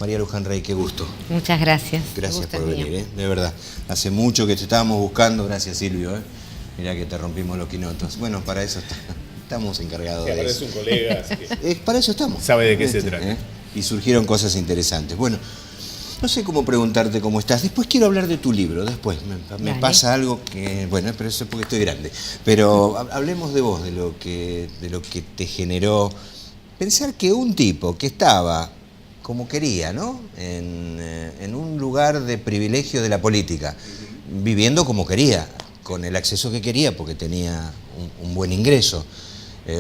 María Luján Rey, qué gusto. Muchas gracias. Gracias por venir, de verdad. Hace mucho que te estábamos buscando, gracias Silvio. Mirá que te rompimos los quinotos. Bueno, para eso estamos encargados de eso. Es un colega. Así que... para eso estamos. Sabe de qué se trata. Y surgieron cosas interesantes. Bueno, no sé cómo preguntarte cómo estás. Después quiero hablar de tu libro, después. Me pasa algo que... Bueno, pero eso es porque estoy grande. Pero hablemos de vos, de lo que te generó pensar que un tipo que estaba como quería, ¿no? En un lugar de privilegio de la política, viviendo como quería, con el acceso que quería porque tenía un buen ingreso.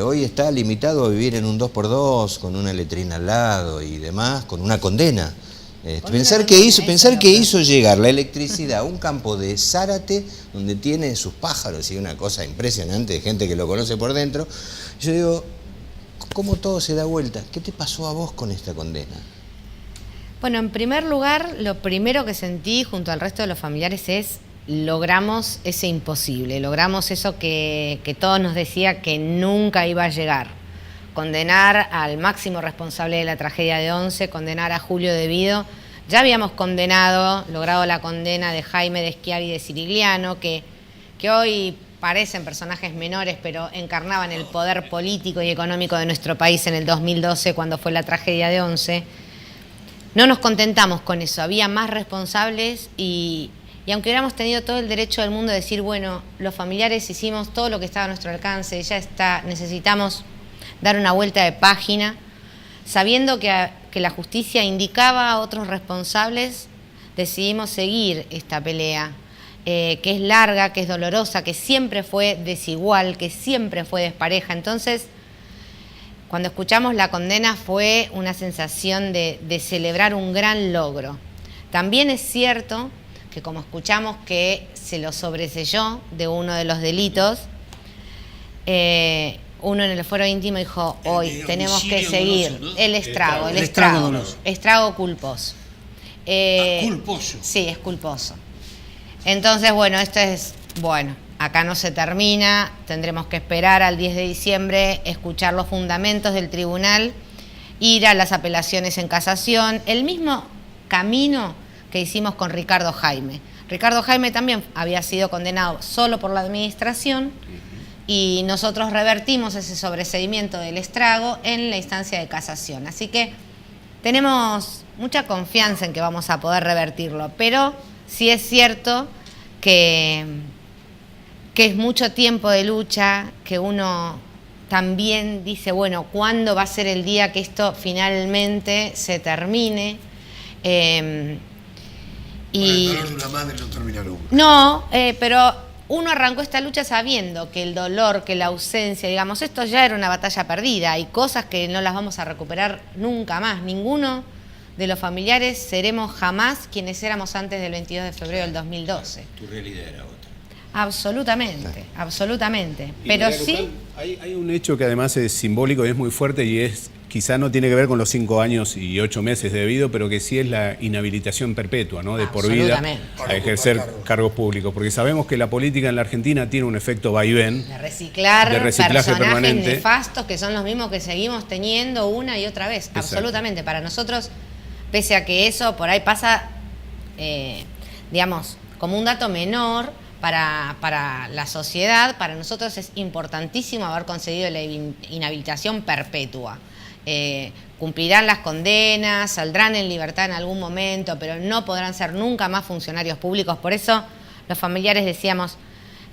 Hoy está limitado a vivir en un 2x2, con una letrina al lado y demás, con una condena. Pensar que hizo llegar la electricidad a un campo de Zárate, donde tiene sus pájaros y una cosa impresionante de gente que lo conoce por dentro. Yo digo, ¿cómo todo se da vuelta? ¿Qué te pasó a vos con esta condena? Bueno, en primer lugar, lo primero que sentí junto al resto de los familiares es: logramos ese imposible, logramos eso que todos nos decía que nunca iba a llegar. Condenar al máximo responsable de la tragedia de Once, condenar a Julio De Vido. Ya habíamos logrado la condena de Jaime de Schiavi y de Cirigliano, que hoy parecen personajes menores, pero encarnaban el poder político y económico de nuestro país en el 2012, cuando fue la tragedia de Once. No nos contentamos con eso, había más responsables y aunque hubiéramos tenido todo el derecho del mundo de decir, bueno, los familiares hicimos todo lo que estaba a nuestro alcance, ya está, necesitamos dar una vuelta de página, sabiendo que la justicia indicaba a otros responsables, decidimos seguir esta pelea, que es larga, que es dolorosa, que siempre fue desigual, que siempre fue despareja. Entonces, cuando escuchamos la condena fue una sensación de celebrar un gran logro. También es cierto que, como escuchamos que se lo sobreselló de uno de los delitos, uno en el fuero íntimo dijo, hoy tenemos que seguir doloso, ¿no? El estrago culposo. ¿Culposo? Sí, es culposo. Entonces, bueno, acá no se termina, tendremos que esperar al 10 de diciembre, escuchar los fundamentos del tribunal, ir a las apelaciones en casación, el mismo camino que hicimos con Ricardo Jaime. Ricardo Jaime también había sido condenado solo por la administración y nosotros revertimos ese sobreseimiento del estrago en la instancia de casación. Así que tenemos mucha confianza en que vamos a poder revertirlo, pero sí es cierto que es mucho tiempo de lucha, que uno también dice, bueno, ¿cuándo va a ser el día que esto finalmente se termine? Y el dolor de una madre no termina nunca. No, pero uno arrancó esta lucha sabiendo que el dolor, que la ausencia, digamos, esto ya era una batalla perdida. Hay cosas que no las vamos a recuperar nunca más. Ninguno de los familiares seremos jamás quienes éramos antes del 22 de febrero del 2012. Tu realidad era otra. Absolutamente, absolutamente. Pero sí... Hay un hecho que además es simbólico y es muy fuerte y quizá no tiene que ver con los 5 años y 8 meses de debido, pero que sí es la inhabilitación perpetua, ¿no? De por vida a ejercer cargos públicos. Porque sabemos que la política en la Argentina tiene un efecto vaivén. De reciclaje personajes permanente. Nefastos que son los mismos que seguimos teniendo una y otra vez. Exacto. Absolutamente. Para nosotros, pese a que eso por ahí pasa, digamos, como un dato menor, para la sociedad, para nosotros es importantísimo haber conseguido la inhabilitación perpetua. Cumplirán las condenas, saldrán en libertad en algún momento, pero no podrán ser nunca más funcionarios públicos. Por eso los familiares decíamos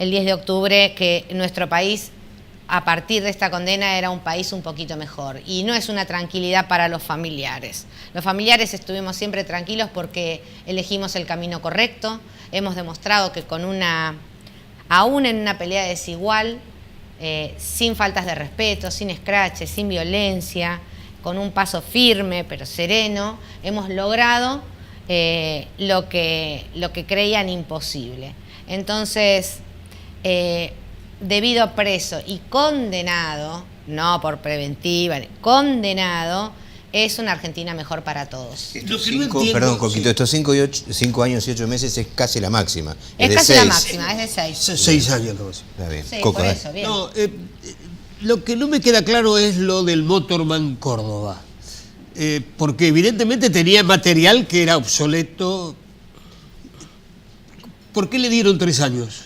el 10 de octubre que nuestro país, a partir de esta condena, era un país un poquito mejor. Y no es una tranquilidad para los familiares. Los familiares estuvimos siempre tranquilos porque elegimos el camino correcto. Hemos demostrado que aún en una pelea desigual, sin faltas de respeto, sin escraches, sin violencia, con un paso firme pero sereno, hemos logrado lo que creían imposible. Entonces, Debido preso y condenado, no por preventiva, condenado, es una Argentina mejor para todos. Perdón, Coquito, estos 5 años y 8 meses es casi la máxima. Es casi la máxima, es de 6. 6 años. Está bien. Sí, Coco, por eso, bien. No, lo que no me queda claro es lo del Motorman Córdoba. porque evidentemente tenía material que era obsoleto. ¿Por qué le dieron 3 años?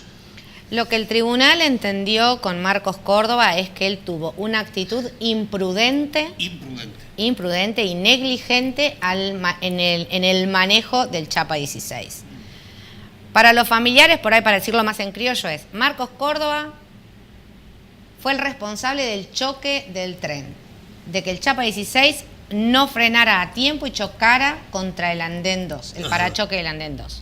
Lo que el tribunal entendió con Marcos Córdoba es que él tuvo una actitud imprudente y negligente en el manejo del Chapa 16. Para los familiares, por ahí para decirlo más en criollo, es Marcos Córdoba fue el responsable del choque del tren, de que el Chapa 16 no frenara a tiempo y chocara contra el andén 2, el parachoque del andén 2.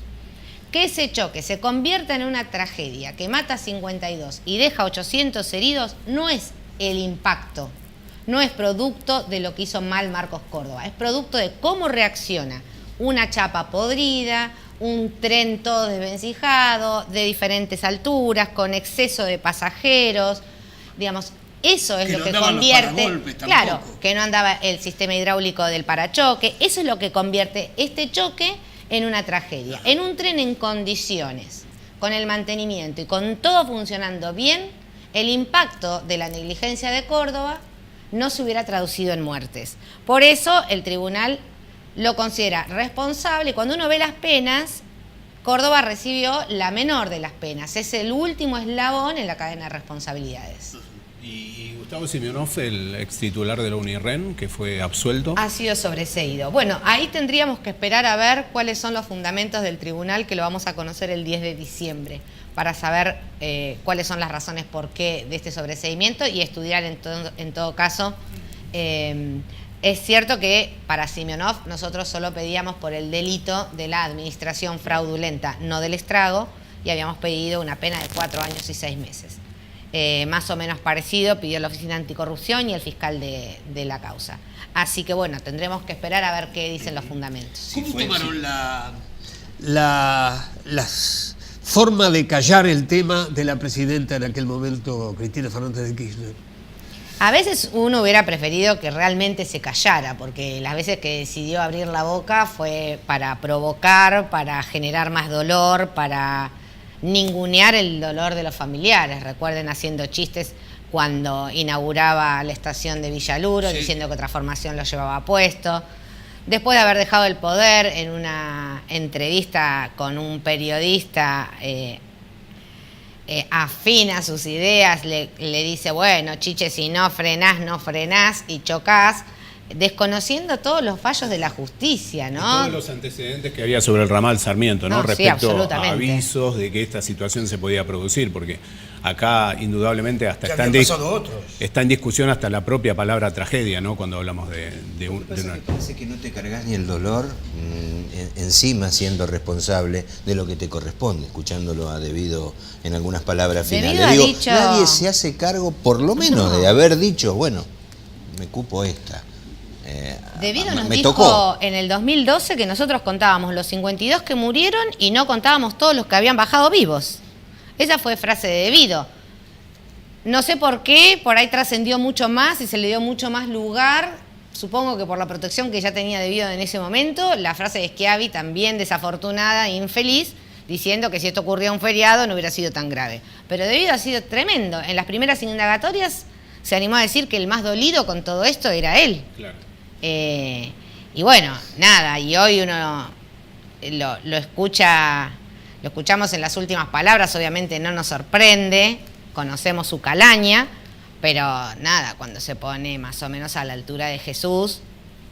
Que ese choque se convierta en una tragedia que mata a 52 y deja 800 heridos no es el impacto, no es producto de lo que hizo mal Marcos Córdoba, es producto de cómo reacciona una chapa podrida, un tren todo desvencijado, de diferentes alturas, con exceso de pasajeros, digamos. Eso es lo que convierte, claro, que no andaba el sistema hidráulico del parachoque, eso es lo que convierte este choque en una tragedia. En un tren en condiciones, con el mantenimiento y con todo funcionando bien, el impacto de la negligencia de Córdoba no se hubiera traducido en muertes. Por eso el tribunal lo considera responsable y cuando uno ve las penas, Córdoba recibió la menor de las penas. Es el último eslabón en la cadena de responsabilidades. ¿Y Gustavo Simeonov, el ex titular de la Unirren, que fue absuelto? Ha sido sobreseído. Bueno, ahí tendríamos que esperar a ver cuáles son los fundamentos del tribunal, que lo vamos a conocer el 10 de diciembre, para saber cuáles son las razones por qué de este sobreseimiento y estudiar en todo caso. Es cierto que para Simeonov nosotros solo pedíamos por el delito de la administración fraudulenta, no del estrago, y habíamos pedido una pena de 4 años y 6 meses. Más o menos parecido pidió la Oficina Anticorrupción y el fiscal de la causa. Así que bueno, tendremos que esperar a ver qué dicen los fundamentos. ¿Cómo tomaron la forma de callar el tema de la presidenta en aquel momento, Cristina Fernández de Kirchner? A veces uno hubiera preferido que realmente se callara, porque las veces que decidió abrir la boca fue para provocar, para generar más dolor, para ningunear el dolor de los familiares. Recuerden haciendo chistes cuando inauguraba la estación de Villaluro, sí, diciendo que Transformación lo llevaba puesto. Después de haber dejado el poder, en una entrevista con un periodista afín a sus ideas, le dice, bueno, Chiche, si no frenás y chocás, desconociendo todos los fallos de la justicia, ¿no? Y todos los antecedentes que había sobre el ramal Sarmiento, ¿no? Respecto sí, a avisos de que esta situación se podía producir, porque acá indudablemente hasta está en discusión hasta la propia palabra tragedia, ¿no? Cuando hablamos de una... Parece que no te cargas ni el dolor encima siendo responsable de lo que te corresponde, escuchándolo a Devido en algunas palabras finales. Digo, dicho... nadie se hace cargo por lo menos de haber dicho, bueno, me cupo esta. Devido nos dijo en el 2012 que nosotros contábamos los 52 que murieron y no contábamos todos los que habían bajado vivos. Esa fue frase de Devido. No sé por qué, por ahí trascendió mucho más y se le dio mucho más lugar. Supongo que por la protección que ya tenía Devido en ese momento. La frase de Schiavi también desafortunada e infeliz, diciendo que si esto ocurría un feriado no hubiera sido tan grave. Pero Devido ha sido tremendo. En las primeras indagatorias se animó a decir que el más dolido con todo esto era él. Claro. Y bueno, nada, y hoy uno lo escuchamos en las últimas palabras, obviamente no nos sorprende, conocemos su calaña, pero nada, cuando se pone más o menos a la altura de Jesús.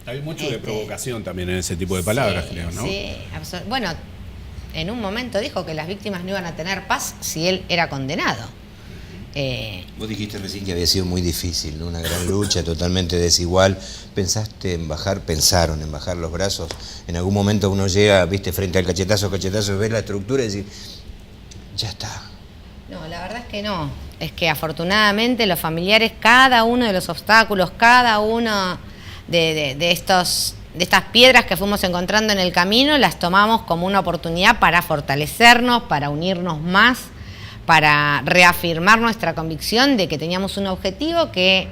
Hay mucho de provocación también en ese tipo de palabras, sí, creo, ¿no? Sí, bueno, en un momento dijo que las víctimas no iban a tener paz si él era condenado. Vos dijiste recién que había sido muy difícil, ¿no? Una gran lucha, totalmente desigual. Pensaron en bajar los brazos. En algún momento uno llega, viste, frente al cachetazo, ves la estructura y decís, ya está. No, la verdad es que no. Es que afortunadamente los familiares, cada uno de los obstáculos, cada uno de estas piedras que fuimos encontrando en el camino, las tomamos como una oportunidad para fortalecernos, para unirnos más, para reafirmar nuestra convicción de que teníamos un objetivo que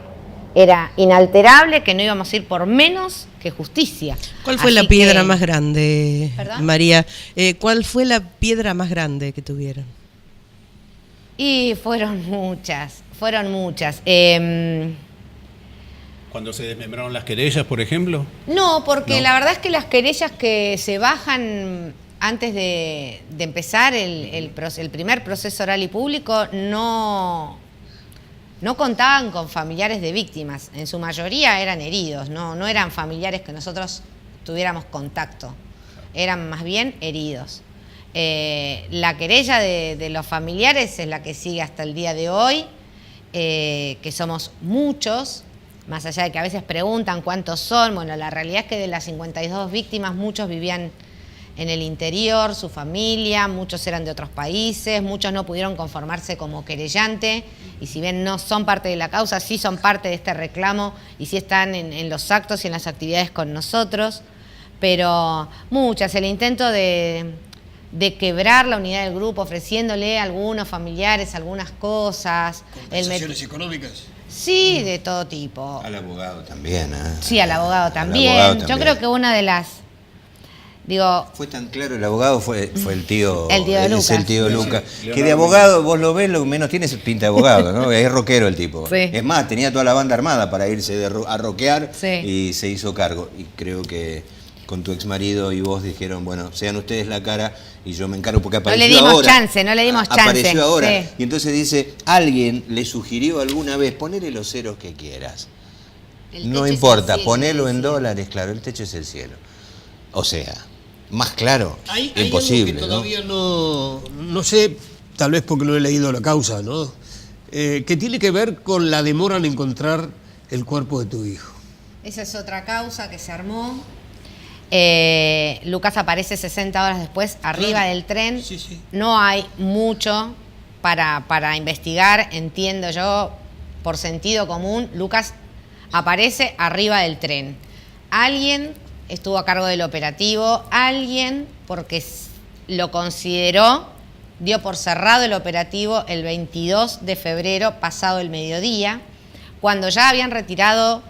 era inalterable, que no íbamos a ir por menos que justicia. ¿Cuál fue la piedra más grande, María? ¿Cuál fue la piedra más grande que tuvieron? Y fueron muchas. ¿Cuando se desmembraron las querellas, por ejemplo? No, porque ¿No? la verdad es que las querellas que se bajan antes de empezar el primer proceso oral y público no contaban con familiares de víctimas. En su mayoría eran heridos, no eran familiares que nosotros tuviéramos contacto. Eran más bien heridos. La querella de los familiares es la que sigue hasta el día de hoy, que somos muchos. Más allá de que a veces preguntan cuántos son, bueno, la realidad es que de las 52 víctimas, muchos vivían en el interior, su familia, muchos eran de otros países, muchos no pudieron conformarse como querellante, y si bien no son parte de la causa, sí son parte de este reclamo, y sí están en los actos y en las actividades con nosotros, pero muchas, el intento de quebrar la unidad del grupo, ofreciéndole a algunos familiares algunas cosas. ¿Compensaciones económicas? Sí, de todo tipo. Al abogado también, ¿eh? Sí, al abogado también. Yo creo que una de las... Fue tan claro, el abogado fue el tío... El tío de Lucas. Es el tío de Lucas. Sí. Que de abogado, vos lo ves, lo que menos tiene es pinta de abogado, ¿no? Es rockero el tipo. Sí. Es más, tenía toda la banda armada para irse a rockear, Sí. y se hizo cargo. Y creo que con tu exmarido y vos dijeron, bueno, sean ustedes la cara y yo me encargo, porque apareció ahora. No le dimos chance. Apareció ahora. Sí. Y entonces dice, alguien le sugirió alguna vez, ponele los ceros que quieras. No importa, ponelo en dólares, claro, el techo es el cielo. O sea, más claro, Hay imposible, algo que todavía no sé, tal vez porque no he leído la causa, ¿no? Que tiene que ver con la demora en encontrar el cuerpo de tu hijo. Esa es otra causa que se armó. Lucas aparece 60 horas después arriba del tren. Sí, sí. No hay mucho para investigar, entiendo yo, por sentido común. Lucas aparece arriba del tren. Alguien estuvo a cargo del operativo, alguien, porque lo consideró, dio por cerrado el operativo el 22 de febrero, pasado el mediodía, cuando ya habían retirado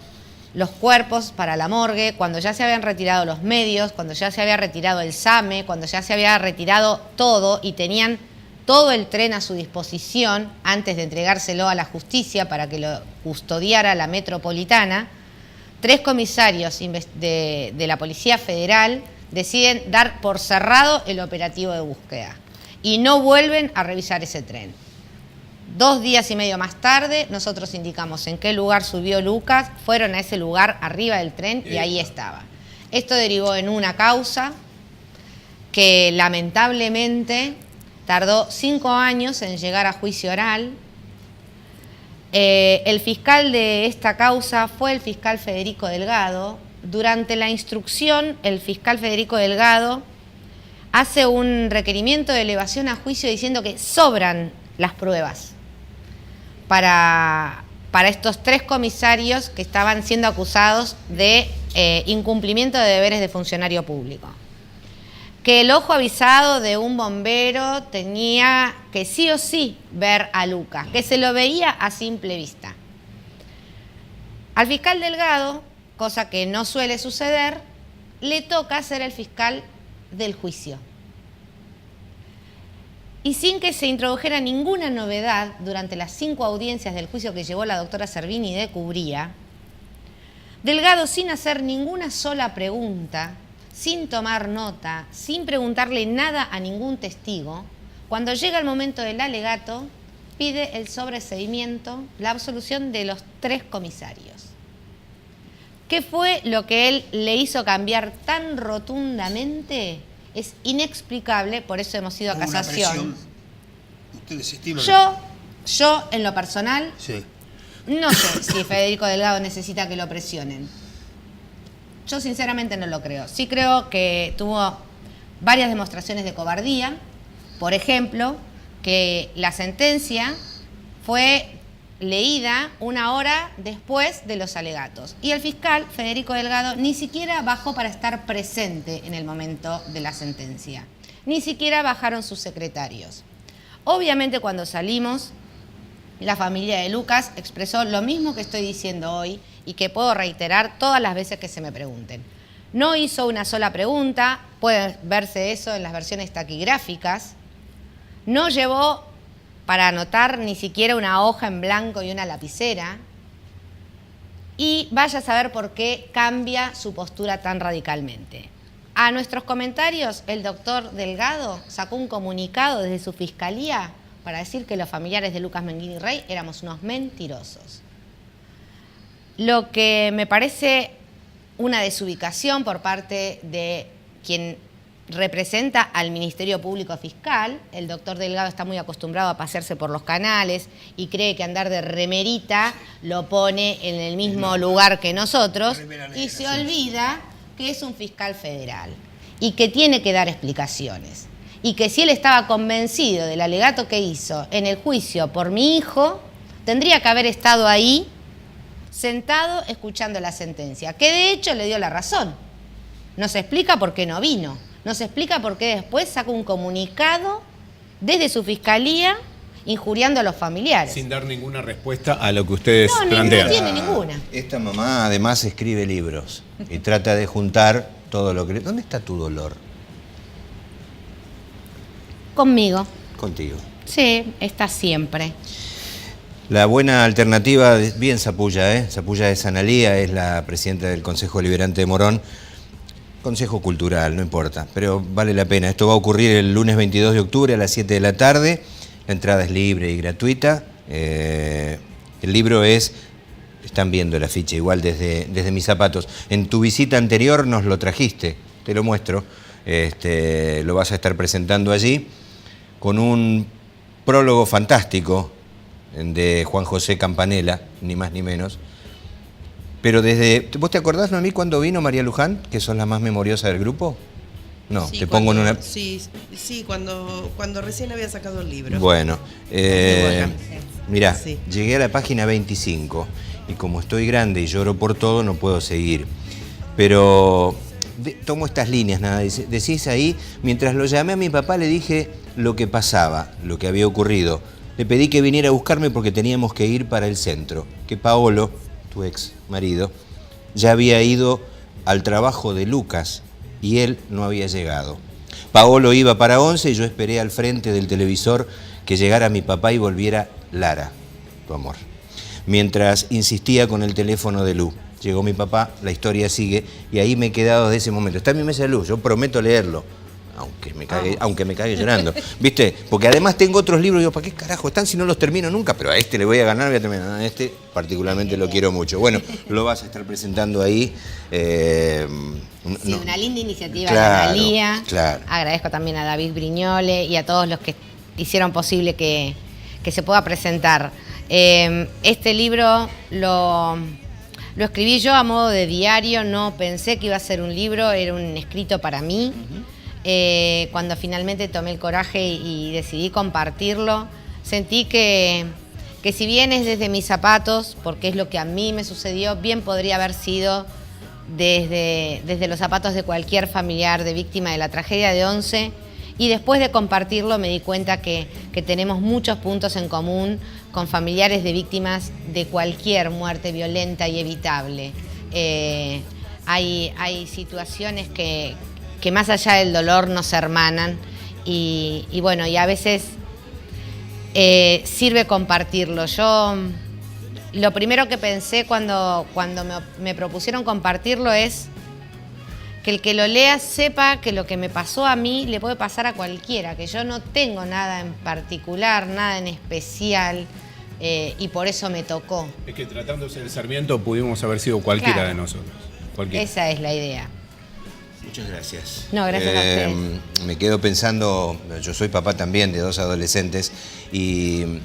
los cuerpos para la morgue, cuando ya se habían retirado los medios, cuando ya se había retirado el SAME, cuando ya se había retirado todo y tenían todo el tren a su disposición antes de entregárselo a la justicia para que lo custodiara la metropolitana. 3 comisarios de la Policía Federal deciden dar por cerrado el operativo de búsqueda y no vuelven a revisar ese tren. 2 días y medio más tarde, nosotros indicamos en qué lugar subió Lucas, fueron a ese lugar arriba del tren y ahí estaba. Esto derivó en una causa que lamentablemente tardó 5 años en llegar a juicio oral. El fiscal de esta causa fue el fiscal Federico Delgado. Durante la instrucción, el fiscal Federico Delgado hace un requerimiento de elevación a juicio diciendo que sobran las pruebas para estos 3 comisarios que estaban siendo acusados de incumplimiento de deberes de funcionario público. Que el ojo avisado de un bombero tenía que sí o sí ver a Lucas, que se lo veía a simple vista. Al fiscal Delgado, cosa que no suele suceder, le toca ser el fiscal del juicio. Y sin que se introdujera ninguna novedad durante las 5 audiencias del juicio que llevó la doctora Servini de Cubría, Delgado, sin hacer ninguna sola pregunta, sin tomar nota, sin preguntarle nada a ningún testigo, cuando llega el momento del alegato, pide el sobreseimiento, la absolución de los 3 comisarios. ¿Qué fue lo que él le hizo cambiar tan rotundamente? Es inexplicable, por eso hemos ido a casación. ¿Ustedes estiman? Yo, en lo personal, Sí. no sé si Federico Delgado necesita que lo presionen. Yo sinceramente no lo creo. Sí creo que tuvo varias demostraciones de cobardía. Por ejemplo, que la sentencia fue leída 1 hora después de los alegatos. Y el fiscal Federico Delgado ni siquiera bajó para estar presente en el momento de la sentencia. Ni siquiera bajaron sus secretarios. Obviamente cuando salimos, la familia de Lucas expresó lo mismo que estoy diciendo hoy y que puedo reiterar todas las veces que se me pregunten. No hizo una sola pregunta, puede verse eso en las versiones taquigráficas. No llevó para anotar ni siquiera una hoja en blanco y una lapicera. y vaya a saber por qué cambia su postura tan radicalmente. A nuestros comentarios, el doctor Delgado sacó un comunicado desde su fiscalía para decir que los familiares de Lucas Menguini Rey éramos unos mentirosos. Lo que me parece una desubicación por parte de quien representa al Ministerio Público Fiscal. El doctor Delgado está muy acostumbrado a pasearse por los canales y cree que andar de remerita lo pone en el mismo lugar que nosotros y se olvida que es un fiscal federal y que tiene que dar explicaciones. Y que si él estaba convencido del alegato que hizo en el juicio por mi hijo, tendría que haber estado ahí sentado escuchando la sentencia, que de hecho le dio la razón. Nos explica por qué no vino, nos explica por qué después saca un comunicado desde su fiscalía injuriando a los familiares. Sin dar ninguna respuesta a lo que ustedes plantean. No tiene ninguna. Esta mamá además escribe libros y trata de juntar todo lo que... ¿Dónde está tu dolor? Conmigo. Contigo. Sí, está siempre. La buena alternativa, bien Zapulla, Zapulla de Sanalía, es la presidenta del Consejo Liberante de Morón. Consejo Cultural, no importa, pero vale la pena. Esto va a ocurrir el lunes 22 de octubre a las 7 de la tarde. La entrada es libre y gratuita. El libro es, están viendo el afiche igual desde mis zapatos. En tu visita anterior nos lo trajiste, te lo muestro. Lo vas a estar presentando allí con un prólogo fantástico de Juan José Campanella, ni más ni menos. Pero ¿vos te acordás, Noemí, cuando vino María Luján, que sos la más memoriosa del grupo? No, sí, te pongo en una... Sí, cuando recién había sacado el libro. Bueno, mirá, sí. Llegué a la página 25 y como estoy grande y lloro por todo, no puedo seguir. Pero tomo estas líneas, nada, decís ahí, mientras lo llamé a mi papá le dije lo que pasaba, lo que había ocurrido. Le pedí que viniera a buscarme porque teníamos que ir para el centro, que Paolo, tu ex marido, ya había ido al trabajo de Lucas y él no había llegado. Paolo iba para 11 y yo esperé al frente del televisor que llegara mi papá y volviera Lara, tu amor. Mientras insistía con el teléfono de Lu. Llegó mi papá, la historia sigue y ahí me he quedado desde ese momento. Está en mi mesa de luz, yo prometo leerlo. Aunque me cague llorando, ¿viste? Porque además tengo otros libros, digo, ¿para qué carajo están si no los termino nunca? Pero a este le voy a ganar, voy a terminar. A este particularmente lo quiero mucho. Bueno, lo vas a estar presentando ahí. Sí, una linda iniciativa claro, de Analía. Claro. Agradezco también a David Brignole y a todos los que hicieron posible que se pueda presentar. Este libro lo escribí yo a modo de diario, no pensé que iba a ser un libro, era un escrito para mí. Cuando finalmente tomé el coraje y decidí compartirlo, sentí que si bien es desde mis zapatos, porque es lo que a mí me sucedió, bien podría haber sido desde los zapatos de cualquier familiar de víctima de la tragedia de Once. Y después de compartirlo me di cuenta que tenemos muchos puntos en común con familiares de víctimas de cualquier muerte violenta y evitable. Hay situaciones que más allá del dolor nos hermanan y bueno, y a veces sirve compartirlo. Yo lo primero que pensé cuando me propusieron compartirlo es que el que lo lea sepa que lo que me pasó a mí le puede pasar a cualquiera, que yo no tengo nada en particular, nada en especial y por eso me tocó. Es que tratándose del Sarmiento pudimos haber sido cualquiera claro, de nosotros. Cualquiera. Esa es la idea. Muchas gracias. No, gracias a ustedes. Me quedo pensando, yo soy papá también de 2 adolescentes y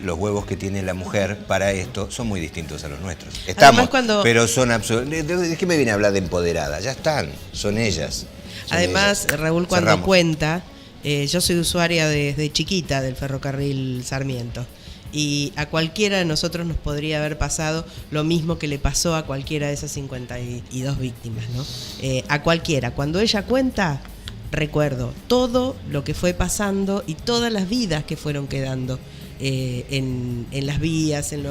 los huevos que tiene la mujer para esto son muy distintos a los nuestros. Estamos, pero son absolutamente... ¿De qué me viene a hablar de empoderada? Ya están, son ellas. Además, Raúl, cuando cuenta, yo soy usuaria desde chiquita del ferrocarril Sarmiento. Y a cualquiera de nosotros nos podría haber pasado lo mismo que le pasó a cualquiera de esas 52 víctimas, ¿no? A cualquiera. Cuando ella cuenta, recuerdo todo lo que fue pasando y todas las vidas que fueron quedando. en las vías, en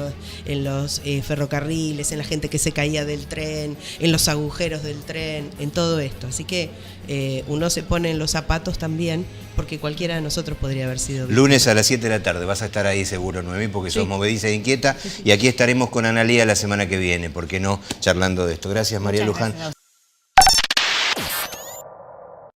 los ferrocarriles, en la gente que se caía del tren, en los agujeros del tren, en todo esto. Así que uno se pone en los zapatos también, porque cualquiera de nosotros podría haber sido víctima. Lunes a las 7 de la tarde, vas a estar ahí seguro, Noemí, porque sos movediza e inquieta, y aquí estaremos con Analía la semana que viene, ¿por qué no?, charlando de esto. Gracias, María Luján.